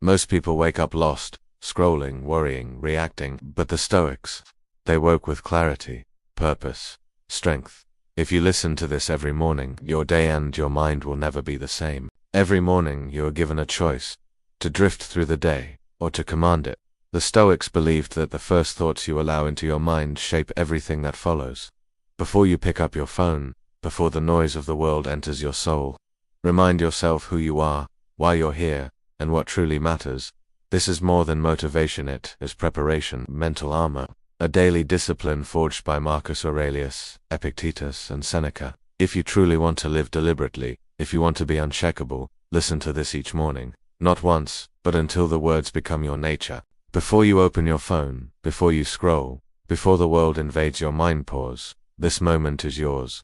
Most people wake up lost, scrolling, worrying, reacting, but the Stoics, they woke with clarity, purpose, strength. If you listen to this every morning, your day and your mind will never be the same. Every morning you are given a choice, to drift through the day, or to command it. The Stoics believed that the first thoughts you allow into your mind shape everything that follows. Before you pick up your phone, before the noise of the world enters your soul, remind yourself who you are, why you're here, and what truly matters. This is more than motivation, it is preparation, mental armor, a daily discipline forged by Marcus Aurelius, Epictetus, and Seneca. If you truly want to live deliberately, if you want to be uncheckable, listen to this each morning, not once, but until the words become your nature. Before you open your phone, before you scroll, before the world invades your mind, pause. This moment is yours.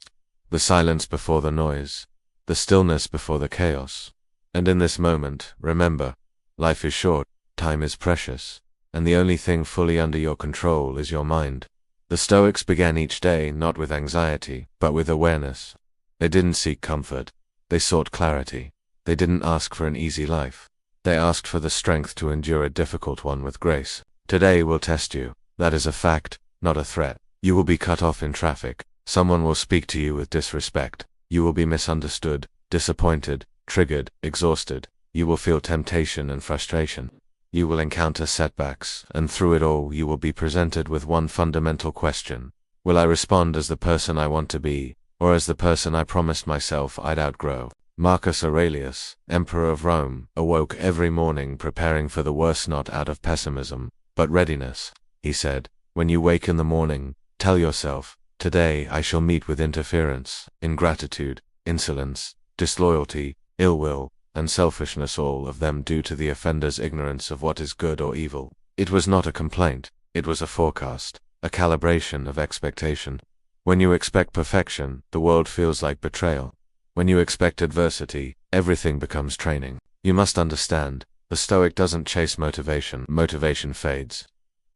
The silence before the noise, the stillness before the chaos. And in this moment, remember, life is short, time is precious, and the only thing fully under your control is your mind. The Stoics began each day not with anxiety, but with awareness. They didn't seek comfort. They sought clarity. They didn't ask for an easy life. They asked for the strength to endure a difficult one with grace. Today will test you. That is a fact, not a threat. You will be cut off in traffic. Someone will speak to you with disrespect. You will be misunderstood, disappointed, triggered, exhausted. You will feel temptation and frustration. You will encounter setbacks, and through it all you will be presented with one fundamental question. Will I respond as the person I want to be, or as the person I promised myself I'd outgrow? Marcus Aurelius, Emperor of Rome, awoke every morning preparing for the worst, not out of pessimism, but readiness. He said, when you wake in the morning, tell yourself, today I shall meet with interference, ingratitude, insolence, disloyalty, ill will, and selfishness, all of them due to the offender's ignorance of what is good or evil. It was not a complaint, it was a forecast, a calibration of expectation. When you expect perfection, the world feels like betrayal. When you expect adversity, everything becomes training. You must understand, the Stoic doesn't chase motivation, motivation fades.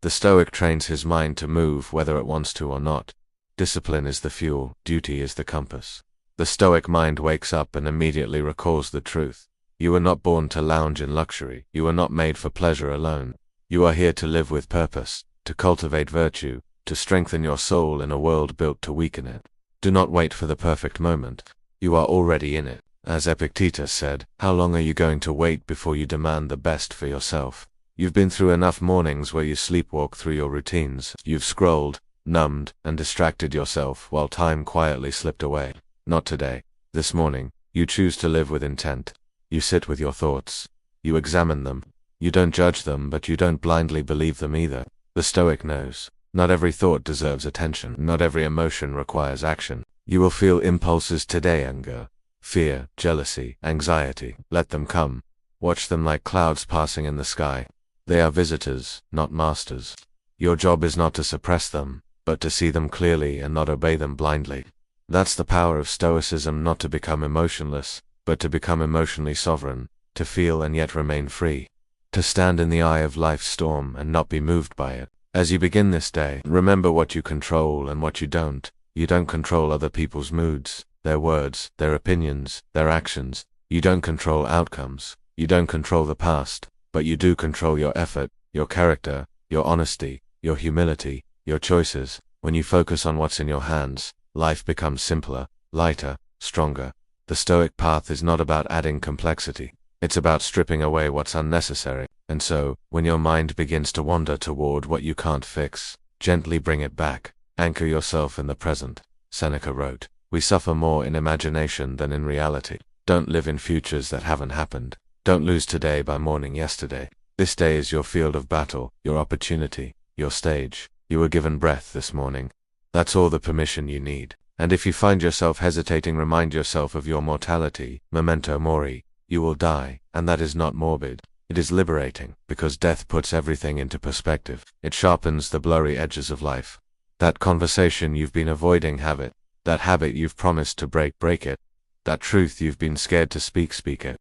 The Stoic trains his mind to move whether it wants to or not. Discipline is the fuel, duty is the compass. The Stoic mind wakes up and immediately recalls the truth. You were not born to lounge in luxury. You were not made for pleasure alone. You are here to live with purpose, to cultivate virtue, to strengthen your soul in a world built to weaken it. Do not wait for the perfect moment. You are already in it. As Epictetus said, how long are you going to wait before you demand the best for yourself? You've been through enough mornings where you sleepwalk through your routines. You've scrolled, numbed, and distracted yourself while time quietly slipped away. Not today. This morning, you choose to live with intent. You sit with your thoughts. You examine them. You don't judge them, but you don't blindly believe them either. The Stoic knows. Not every thought deserves attention. Not every emotion requires action. You will feel impulses today: anger, fear, jealousy, anxiety. Let them come. Watch them like clouds passing in the sky. They are visitors, not masters. Your job is not to suppress them, but to see them clearly and not obey them blindly. That's the power of Stoicism, not to become emotionless, but to become emotionally sovereign, to feel and yet remain free, to stand in the eye of life's storm and not be moved by it. As you begin this day, remember what you control and what you don't. You don't control other people's moods, their words, their opinions, their actions. You don't control outcomes. You don't control the past, but you do control your effort, your character, your honesty, your humility, your choices. When you focus on what's in your hands, life becomes simpler, lighter, stronger. The Stoic path is not about adding complexity. It's about stripping away what's unnecessary. And so, when your mind begins to wander toward what you can't fix, gently bring it back. Anchor yourself in the present. Seneca wrote, we suffer more in imagination than in reality. Don't live in futures that haven't happened. Don't lose today by mourning yesterday. This day is your field of battle, your opportunity, your stage. You were given breath this morning. That's all the permission you need. And if you find yourself hesitating, remind yourself of your mortality, memento mori. You will die, and that is not morbid. It is liberating, because death puts everything into perspective. It sharpens the blurry edges of life. That conversation you've been avoiding, have it. That habit you've promised to break, break it. That truth you've been scared to speak, speak it.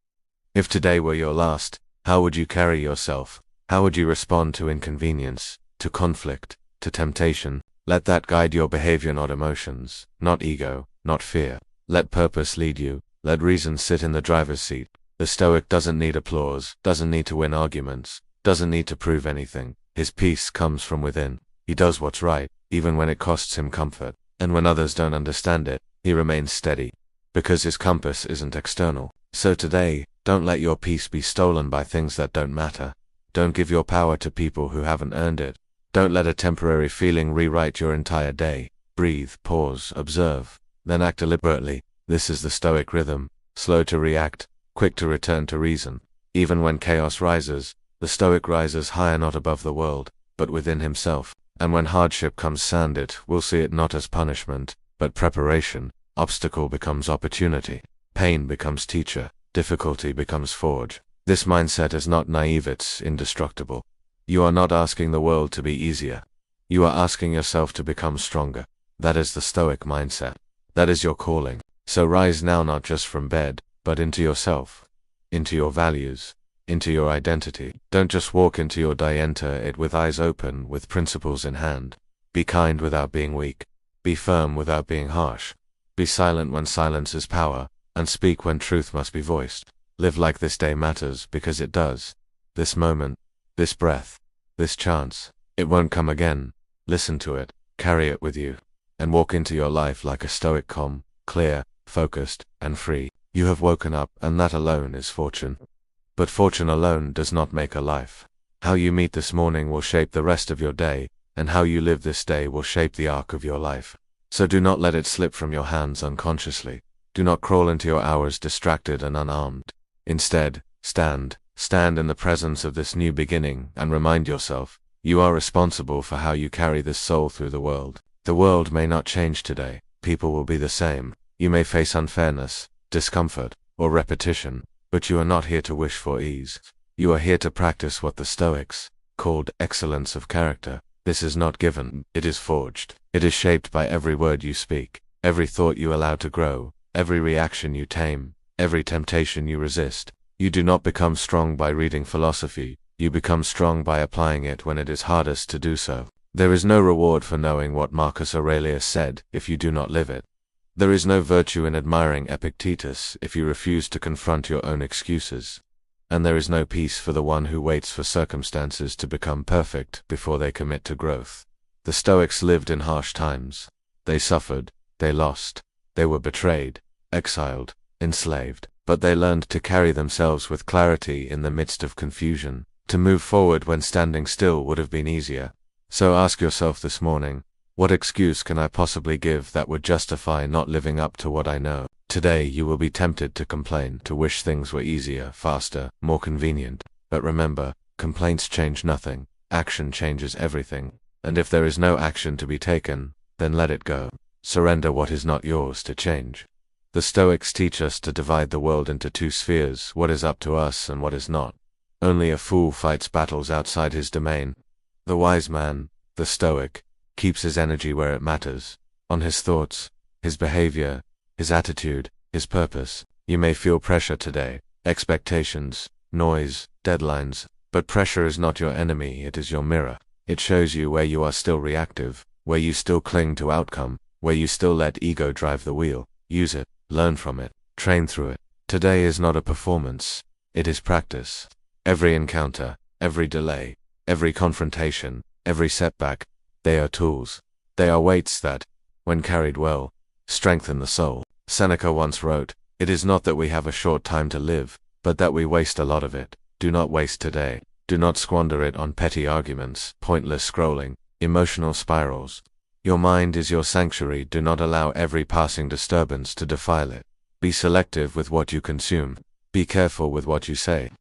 If today were your last, how would you carry yourself? How would you respond to inconvenience, to conflict, to temptation? Let that guide your behavior, not emotions, not ego, not fear. Let purpose lead you. Let reason sit in the driver's seat. The The Stoic doesn't need applause, doesn't need to win arguments, doesn't need to prove anything. His peace comes from within. He does what's right, even when it costs him comfort. And when others don't understand it, he remains steady. Because his compass isn't external. So today, don't let your peace be stolen by things that don't matter. Don't give your power to people who haven't earned it. Don't let a temporary feeling rewrite your entire day. Breathe, pause, observe, then act deliberately. This is the Stoic rhythm, slow to react, quick to return to reason. Even when chaos rises, the Stoic rises higher, not above the world, but within himself. And when hardship comes, sand it, will see it not as punishment, but preparation. Obstacle becomes opportunity. Pain becomes teacher. Difficulty becomes forge. This mindset is not naive, it's indestructible. You are not asking the world to be easier. You are asking yourself to become stronger. That is the Stoic mindset. That is your calling. So rise now, not just from bed, but into yourself, into your values, into your identity. Don't just walk into your day, enter it with eyes open, with principles in hand. Be kind without being weak. Be firm without being harsh. Be silent when silence is power, and speak when truth must be voiced. Live like this day matters, because it does. This moment, this breath, this chance, it won't come again. Listen to it, carry it with you, and walk into your life like a Stoic, calm, clear, focused, and free. You have woken up, and that alone is fortune. But fortune alone does not make a life. How you meet this morning will shape the rest of your day, and how you live this day will shape the arc of your life. So do not let it slip from your hands unconsciously. Do not crawl into your hours distracted and unarmed. Instead, stand in the presence of this new beginning, and remind yourself, you are responsible for how you carry this soul through the world. The world may not change today. People will be the same. You may face unfairness, discomfort, or repetition, but you are not here to wish for ease. You are here to practice what the Stoics called excellence of character. This is not given, it is forged. It is shaped by every word you speak, every thought you allow to grow, every reaction you tame, every temptation you resist. You do not become strong by reading philosophy. You become strong by applying it when it is hardest to do so. There is no reward for knowing what Marcus Aurelius said if you do not live it. There is no virtue in admiring Epictetus if you refuse to confront your own excuses. And there is no peace for the one who waits for circumstances to become perfect before they commit to growth. The Stoics lived in harsh times. They suffered, they lost, they were betrayed, exiled, enslaved, but they learned to carry themselves with clarity in the midst of confusion, to move forward when standing still would have been easier. So ask yourself this morning, what excuse can I possibly give that would justify not living up to what I know? Today you will be tempted to complain, to wish things were easier, faster, more convenient. But remember, complaints change nothing. Action changes everything. And if there is no action to be taken, then let it go. Surrender what is not yours to change. The Stoics teach us to divide the world into two spheres, what is up to us and what is not. Only a fool fights battles outside his domain. The wise man, the Stoic, keeps his energy where it matters, on his thoughts, his behavior, his attitude, his purpose. You may feel pressure today, expectations, noise, deadlines, but pressure is not your enemy, it is your mirror. It shows you where you are still reactive, where you still cling to outcome, where you still let ego drive the wheel. Use it, learn from it, train through it. Today is not a performance, it is practice. Every encounter, every delay, every confrontation, every setback, they are tools. They are weights that, when carried well, strengthen the soul. Seneca once wrote, "It is not that we have a short time to live, but that we waste a lot of it." Do not waste today. Do not squander it on petty arguments, pointless scrolling, emotional spirals. Your mind is your sanctuary. Do not allow every passing disturbance to defile it. Be selective with what you consume. Be careful with what you say.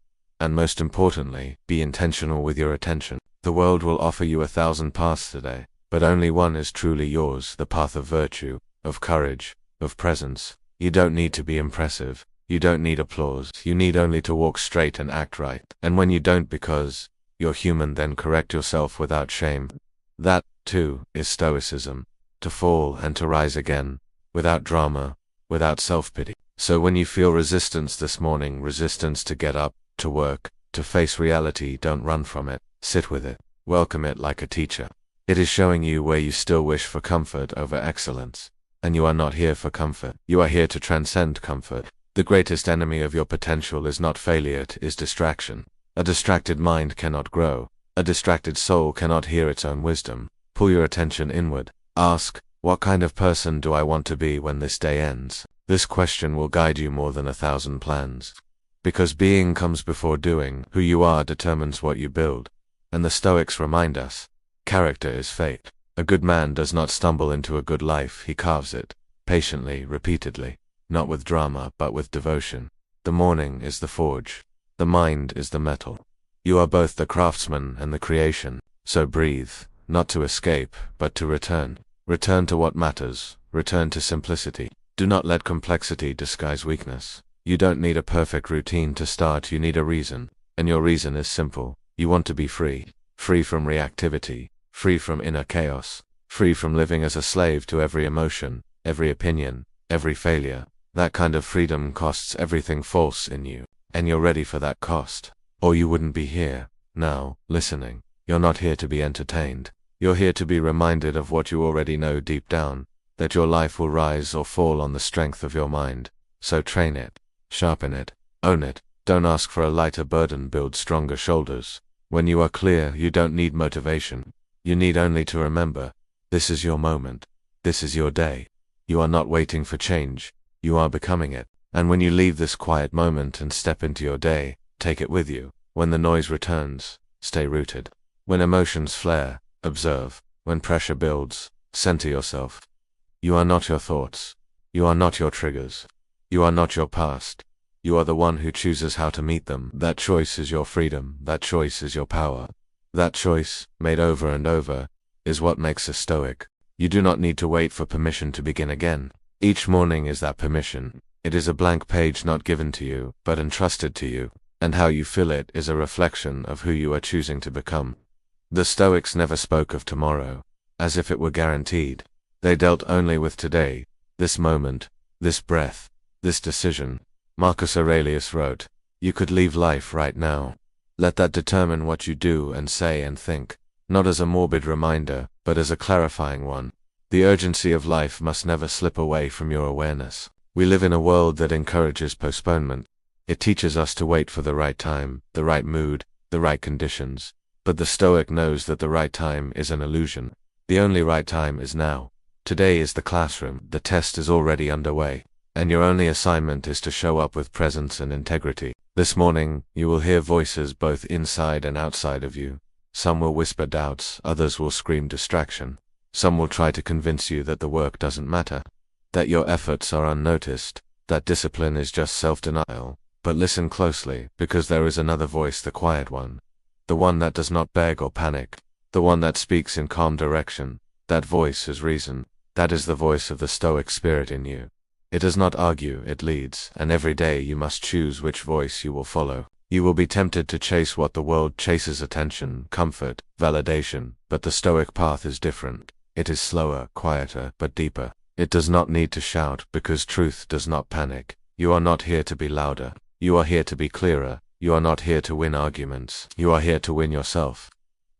And most importantly, be intentional with your attention. The world will offer you 1,000 paths today, but only one is truly yours, the path of virtue, of courage, of presence. You don't need to be impressive. You don't need applause. You need only to walk straight and act right. And when you don't because you're human, then correct yourself without shame. That, too, is Stoicism. To fall and to rise again, without drama, without self-pity. So when you feel resistance this morning, resistance to get up, to work, to face reality, don't run from it. Sit with it. Welcome it like a teacher. It is showing you where you still wish for comfort over excellence. And you are not here for comfort. You are here to transcend comfort. The greatest enemy of your potential is not failure, it is distraction. A distracted mind cannot grow. A distracted soul cannot hear its own wisdom. Pull your attention inward. Ask, what kind of person do I want to be when this day ends? This question will guide you more than 1,000 plans. Because being comes before doing, who you are determines what you build. And the Stoics remind us, character is fate. A good man does not stumble into a good life, he carves it, patiently, repeatedly, not with drama but with devotion. The morning is the forge. The mind is the metal. You are both the craftsman and the creation. So breathe, not to escape, but to return. Return to what matters. Return to simplicity. Do not let complexity disguise weakness. You don't need a perfect routine to start, you need a reason. And your reason is simple. You want to be free. Free from reactivity. Free from inner chaos. Free from living as a slave to every emotion, every opinion, every failure. That kind of freedom costs everything false in you. And you're ready for that cost. Or you wouldn't be here, now, listening. You're not here to be entertained. You're here to be reminded of what you already know deep down, that your life will rise or fall on the strength of your mind. So train it, sharpen it, own it. Don't ask for a lighter burden, build stronger shoulders. When you are clear, you don't need motivation. You need only to remember, this is your moment. This is your day. You are not waiting for change. You are becoming it. And when you leave this quiet moment and step into your day, take it with you. When the noise returns, stay rooted. When emotions flare, observe. When pressure builds, center yourself. You are not your thoughts. You are not your triggers. You are not your past. You are the one who chooses how to meet them. That choice is your freedom. That choice is your power. That choice, made over and over, is what makes a Stoic. You do not need to wait for permission to begin again. Each morning is that permission. It is a blank page not given to you, but entrusted to you, and how you fill it is a reflection of who you are choosing to become. The Stoics never spoke of tomorrow, as if it were guaranteed. They dealt only with today, this moment, this breath, this decision. Marcus Aurelius wrote, "You could leave life right now." Let that determine what you do and say and think, not as a morbid reminder, but as a clarifying one. The urgency of life must never slip away from your awareness. We live in a world that encourages postponement. It teaches us to wait for the right time, the right mood, the right conditions. But the Stoic knows that the right time is an illusion. The only right time is now. Today is the classroom, the test is already underway, and your only assignment is to show up with presence and integrity. This morning, you will hear voices both inside and outside of you. Some will whisper doubts, others will scream distraction. Some will try to convince you that the work doesn't matter, that your efforts are unnoticed, that discipline is just self-denial. But listen closely, because there is another voice, the quiet one. The one that does not beg or panic. The one that speaks in calm direction. That voice is reason. That is the voice of the Stoic spirit in you. It does not argue, it leads, and every day you must choose which voice you will follow. You will be tempted to chase what the world chases: attention, comfort, validation, but the Stoic path is different. It is slower, quieter, but deeper. It does not need to shout, because truth does not panic. You are not here to be louder. You are here to be clearer. You are not here to win arguments. You are here to win yourself.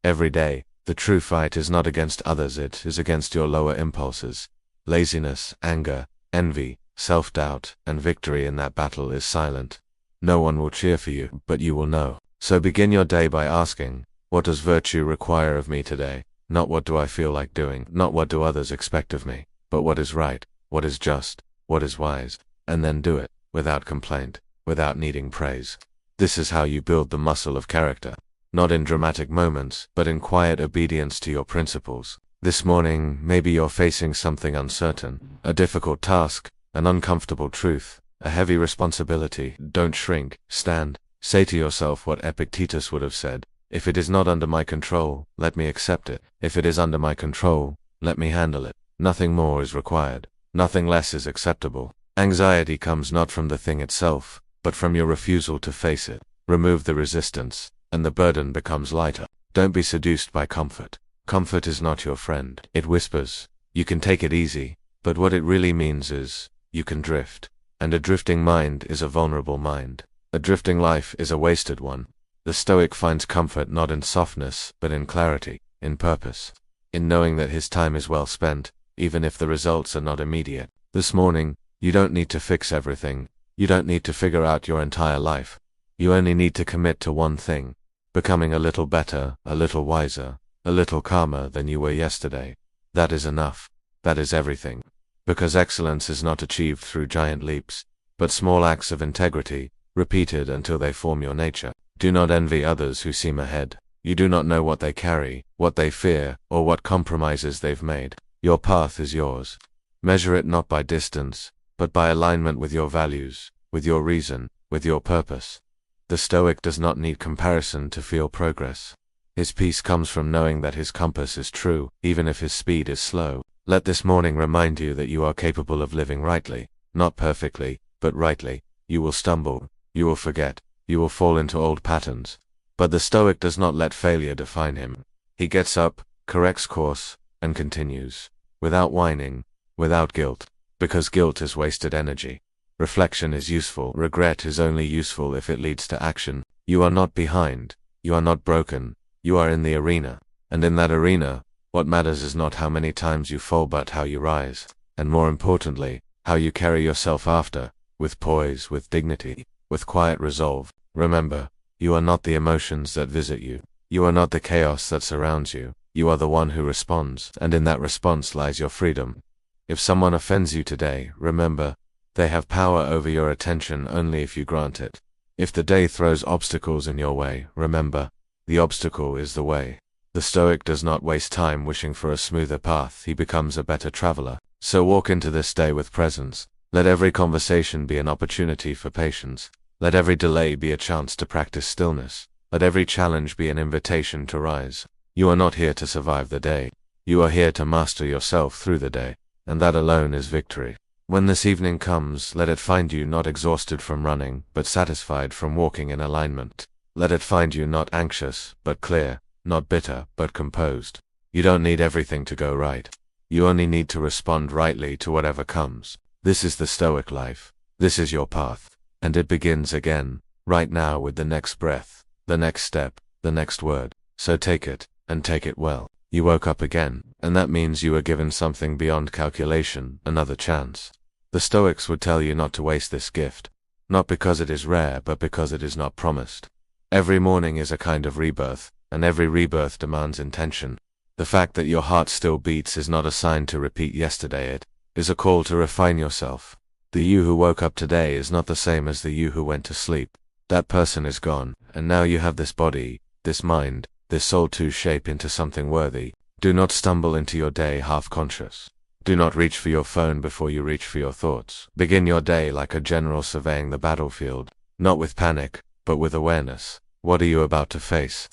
Every day, the true fight is not against others, it is against your lower impulses. Laziness, anger, envy, self-doubt, and victory in that battle is silent. No one will cheer for you, but you will know. So begin your day by asking, what does virtue require of me today? Not what do I feel like doing, not what do others expect of me, but what is right, what is just, what is wise, and then do it, without complaint, without needing praise. This is how you build the muscle of character, not in dramatic moments, but in quiet obedience to your principles. This morning, maybe you're facing something uncertain, a difficult task, an uncomfortable truth, a heavy responsibility. Don't shrink, stand. Say to yourself what Epictetus would have said: if it is not under my control, let me accept it. If it is under my control, let me handle it. Nothing more is required. Nothing less is acceptable. Anxiety comes not from the thing itself, but from your refusal to face it. Remove the resistance, and the burden becomes lighter. Don't be seduced by comfort. Comfort is not your friend. It whispers, you can take it easy, but what it really means is, you can drift. And a drifting mind is a vulnerable mind. A drifting life is a wasted one. The Stoic finds comfort not in softness, but in clarity, in purpose, in knowing that his time is well spent, even if the results are not immediate. This morning, you don't need to fix everything. You don't need to figure out your entire life. You only need to commit to one thing, becoming a little better, a little wiser, a little calmer than you were yesterday. That is enough. That is everything. Because excellence is not achieved through giant leaps, but small acts of integrity, repeated until they form your nature. Do not envy others who seem ahead. You do not know what they carry, what they fear, or what compromises they've made. Your path is yours. Measure it not by distance, but by alignment with your values, with your reason, with your purpose. The Stoic does not need comparison to feel progress. His peace comes from knowing that his compass is true, even if his speed is slow. Let this morning remind you that you are capable of living rightly, not perfectly, but rightly. You will stumble, you will forget, you will fall into old patterns. But the Stoic does not let failure define him. He gets up, corrects course, and continues, without whining, without guilt, because guilt is wasted energy. Reflection is useful, regret is only useful if it leads to action. You are not behind, you are not broken, you are in the arena, and in that arena, what matters is not how many times you fall but how you rise, and more importantly, how you carry yourself after, with poise, with dignity, with quiet resolve. Remember, you are not the emotions that visit you. You are not the chaos that surrounds you. You are the one who responds, and in that response lies your freedom. If someone offends you today, remember, they have power over your attention only if you grant it. If the day throws obstacles in your way, remember, the obstacle is the way. The Stoic does not waste time wishing for a smoother path, he becomes a better traveler. So walk into this day with presence. Let every conversation be an opportunity for patience. Let every delay be a chance to practice stillness. Let every challenge be an invitation to rise. You are not here to survive the day. You are here to master yourself through the day, and that alone is victory. When this evening comes, let it find you not exhausted from running, but satisfied from walking in alignment. Let it find you not anxious, but clear, not bitter, but composed. You don't need everything to go right. You only need to respond rightly to whatever comes. This is the Stoic life. This is your path. And it begins again, right now with the next breath, the next step, the next word. So take it, and take it well. You woke up again, and that means you were given something beyond calculation, another chance. The Stoics would tell you not to waste this gift. Not because it is rare, but because it is not promised. Every morning is a kind of rebirth, and every rebirth demands intention. The fact that your heart still beats is not a sign to repeat yesterday, it is a call to refine yourself. The you who woke up today is not the same as the you who went to sleep. That person is gone, and now you have this body, this mind, this soul to shape into something worthy. Do not stumble into your day half-conscious. Do not reach for your phone before you reach for your thoughts. Begin your day like a general surveying the battlefield, not with panic, but with awareness. What are you about to face?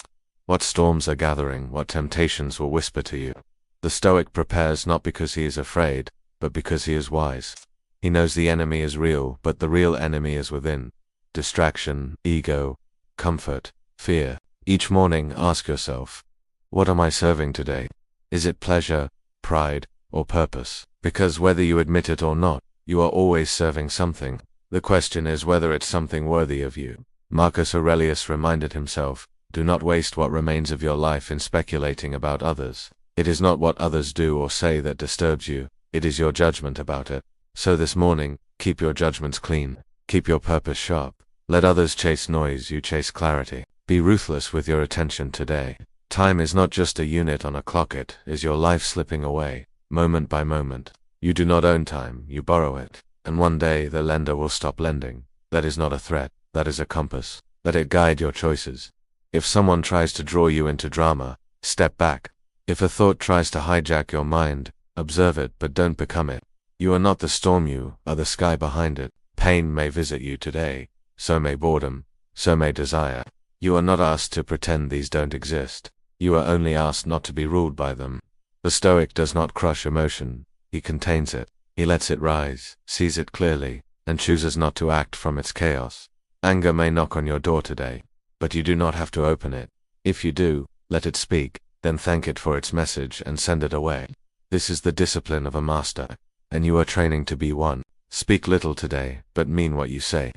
What storms are gathering? What temptations will whisper to you? The Stoic prepares not because he is afraid, but because he is wise. He knows the enemy is real, but the real enemy is within. Distraction, ego, comfort, fear. Each morning ask yourself, what am I serving today? Is it pleasure, pride, or purpose? Because whether you admit it or not, you are always serving something. The question is whether it's something worthy of you. Marcus Aurelius reminded himself, do not waste what remains of your life in speculating about others. It is not what others do or say that disturbs you, it is your judgment about it. So this morning, keep your judgments clean, keep your purpose sharp. Let others chase noise, you chase clarity. Be ruthless with your attention today. Time is not just a unit on a clock, it is your life slipping away, moment by moment. You do not own time, you borrow it. And one day the lender will stop lending. That is not a threat, that is a compass. Let it guide your choices. If someone tries to draw you into drama, step back. If a thought tries to hijack your mind, observe it but don't become it. You are not the storm, you are the sky behind it. Pain may visit you today, so may boredom, so may desire. You are not asked to pretend these don't exist. You are only asked not to be ruled by them. The Stoic does not crush emotion, he contains it. He lets it rise, sees it clearly, and chooses not to act from its chaos. Anger may knock on your door today, but you do not have to open it. If you do, let it speak, then thank it for its message and send it away. This is the discipline of a master, and you are training to be one. Speak little today, but mean what you say.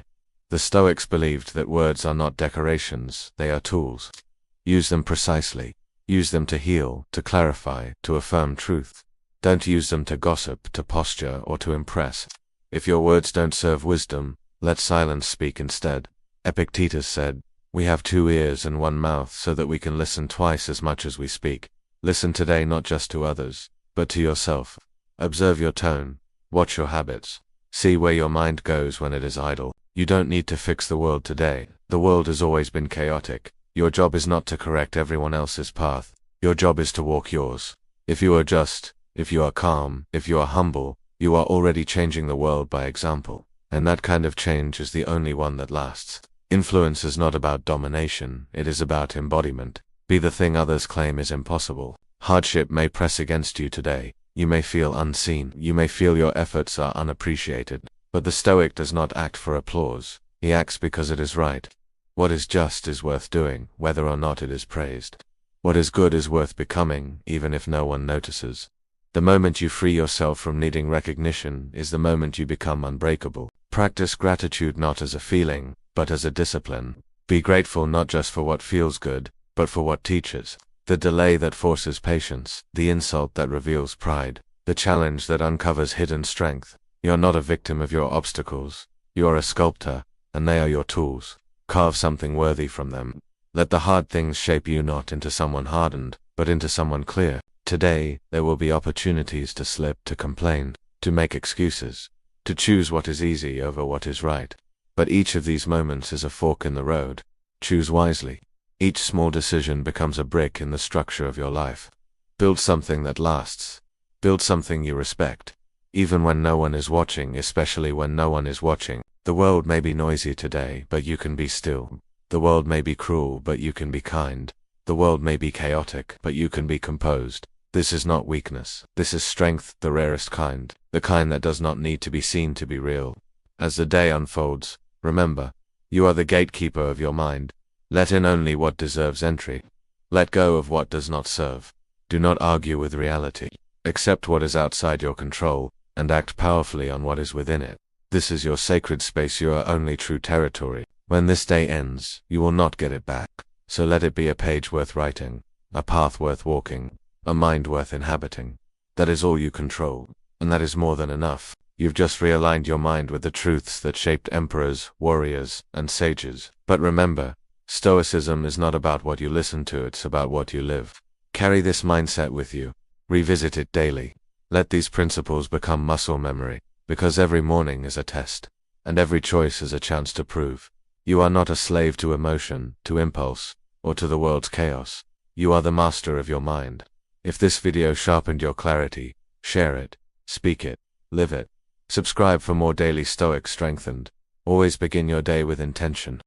The Stoics believed that words are not decorations, they are tools. Use them precisely. Use them to heal, to clarify, to affirm truth. Don't use them to gossip, to posture, or to impress. If your words don't serve wisdom, Let silence speak instead. Epictetus said, "We have 2 ears and 1 mouth so that we can listen twice as much as we speak." Listen today not just to others, but to yourself. Observe your tone. Watch your habits. See where your mind goes when it is idle. You don't need to fix the world today. The world has always been chaotic. Your job is not to correct everyone else's path. Your job is to walk yours. If you are just, if you are calm, if you are humble, you are already changing the world by example. And that kind of change is the only one that lasts. Influence is not about domination, it is about embodiment. Be the thing others claim is impossible. Hardship may press against you today. You may feel unseen. You may feel your efforts are unappreciated. But the Stoic does not act for applause. He acts because it is right. What is just is worth doing, whether or not it is praised. What is good is worth becoming, even if no one notices. The moment you free yourself from needing recognition is the moment you become unbreakable. Practice gratitude not as a feeling, but as a discipline. Be grateful not just for what feels good, but for what teaches. The delay that forces patience, the insult that reveals pride, the challenge that uncovers hidden strength. You're not a victim of your obstacles. You're a sculptor, and they are your tools. Carve something worthy from them. Let the hard things shape you not into someone hardened, but into someone clear. Today, there will be opportunities to slip, to complain, to make excuses, to choose what is easy over what is right. But each of these moments is a fork in the road. Choose wisely. Each small decision becomes a brick in the structure of your life. Build something that lasts. Build something you respect. Even when no one is watching, especially when no one is watching. The world may be noisy today, but you can be still. The world may be cruel, but you can be kind. The world may be chaotic, but you can be composed. This is not weakness. This is strength, the rarest kind. The kind that does not need to be seen to be real. As the day unfolds, remember, you are the gatekeeper of your mind. Let in only what deserves entry. Let go of what does not serve. Do not argue with reality. Accept what is outside your control, and act powerfully on what is within it. This is your sacred space, your only true territory. When this day ends, you will not get it back. So let it be a page worth writing, a path worth walking, a mind worth inhabiting. That is all you control, and that is more than enough. You've just realigned your mind with the truths that shaped emperors, warriors, and sages. But remember, Stoicism is not about what you listen to, it's about what you live. Carry this mindset with you. Revisit it daily. Let these principles become muscle memory, because every morning is a test, and every choice is a chance to prove. You are not a slave to emotion, to impulse, or to the world's chaos. You are the master of your mind. If this video sharpened your clarity, share it, speak it, live it. Subscribe for more daily Stoic strengthened. Always begin your day with intention.